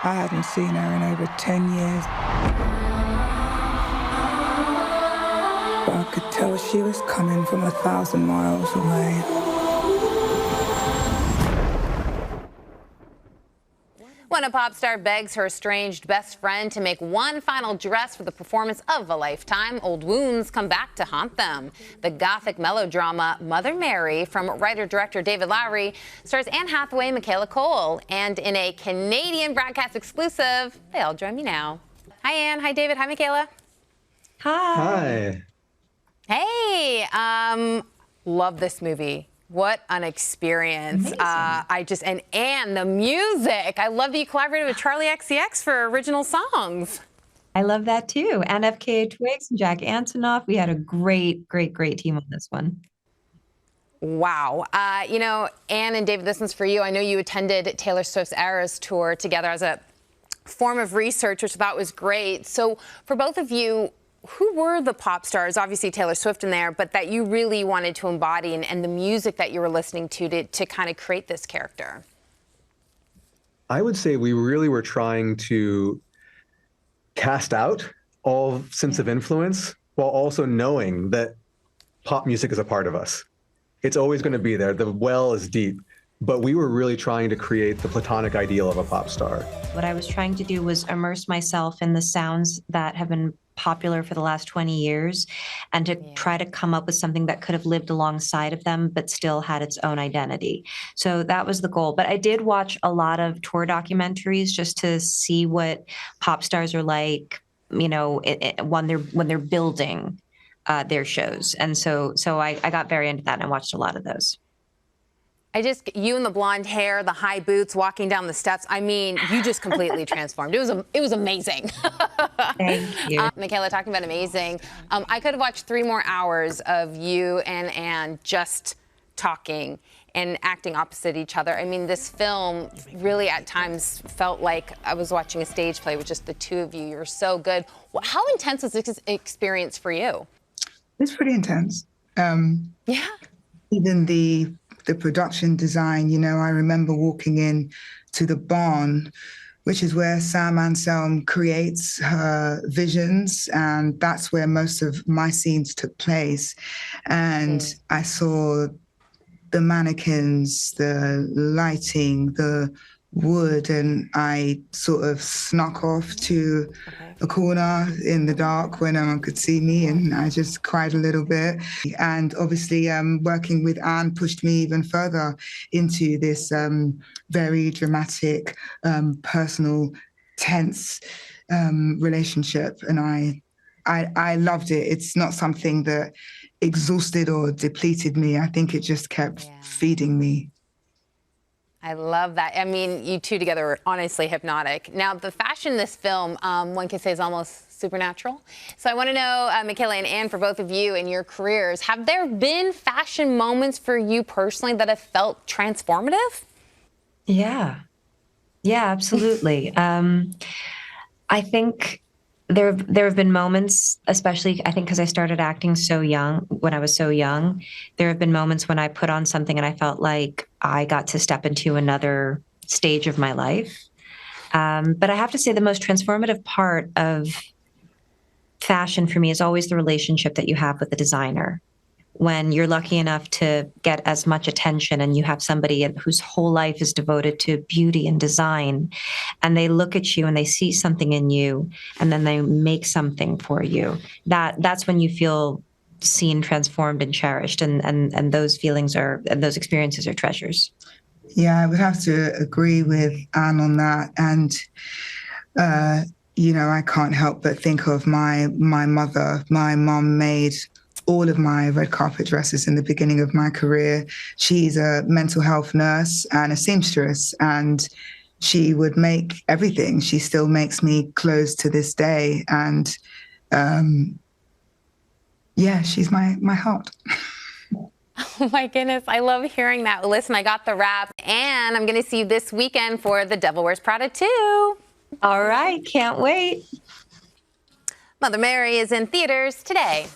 I hadn't seen her in over 10 years. But I could tell she was coming from 1,000 miles away. When a pop star begs her estranged best friend to make one final dress for the performance of a lifetime, old wounds come back to haunt them. The gothic melodrama Mother Mary from writer-director David Lowery stars Anne Hathaway and Michaela Coel. And in a Canadian broadcast exclusive, they all join me now. Hi, Anne. Hi, David. Hi, Michaela. Hi. Hey, love this movie. What an experience. And the music. I love that you collaborated with Charlie XCX for original songs. I love that too. And FKA Twigs and Jack Antonoff. We had a great team on this one. Wow. You know, Anne and David, this one's for you. I know you attended Taylor Swift's Eras tour together as a form of research, which I thought was great. So for both of you, who were the pop stars, obviously Taylor Swift in there, but that you really wanted to embody and the music that you were listening to kind of create this character? I would say we really were trying to cast out all sense of influence while also knowing that pop music is a part of us. It's always going to be there. The well is deep. But we were really trying to create the platonic ideal of a pop star. What I was trying to do was immerse myself in the sounds that have been popular for the last 20 years and to try to come up with something that could have lived alongside of them but still had its own identity. So that was the goal. But I did watch a lot of tour documentaries just to see what pop stars are like, you know, when they're building their shows. And so I got very into that and I watched a lot of those. You and the blonde hair, the high boots, walking down the steps. I mean, you just completely transformed. It was amazing. Thank you. Michaela, talking about amazing. I could have watched 3 more hours of you and Anne just talking and acting opposite each other. I mean, this film really at times felt like I was watching a stage play with just the two of you. You were so good. How intense was this experience for you? It's pretty intense. Yeah. Even the production design, you know, I remember walking in to the barn, which is where Sam Anselm creates her visions, and that's where most of my scenes took place. And I saw the mannequins, the lighting, the wood, and I sort of snuck off to a corner in the dark where no one could see me, and I just cried a little bit. And obviously working with Anne pushed me even further into this very dramatic, personal, tense relationship, and I loved it. It's not something that exhausted or depleted me. I think it just kept feeding me. I love that. I mean, you two together were honestly hypnotic. Now, the fashion in this film, one could say, is almost supernatural. So I want to know, Michaela and Anne, for both of you in your careers, have there been fashion moments for you personally that have felt transformative? Yeah, absolutely. I think there have been moments, especially I think because I started acting so young, when I was so young, there have been moments when I put on something and I felt like I got to step into another stage of my life. But I have to say the most transformative part of fashion for me is always the relationship that you have with the designer. When you're lucky enough to get as much attention and you have somebody whose whole life is devoted to beauty and design, and they look at you and they see something in you and then they make something for you, that's when you feel seen, transformed, and cherished, and those feelings and those experiences are treasures. Yeah, I would have to agree with Anne on that. And you know, I can't help but think of my mother. My mom made all of my red carpet dresses in the beginning of my career. She's a mental health nurse and a seamstress, and she would make everything. She still makes me clothes to this day. And yeah, she's my heart. Oh my goodness, I love hearing that. Listen, I got the wrap, and I'm going to see you this weekend for The Devil Wears Prada 2. All right, can't wait. Mother Mary is in theaters today.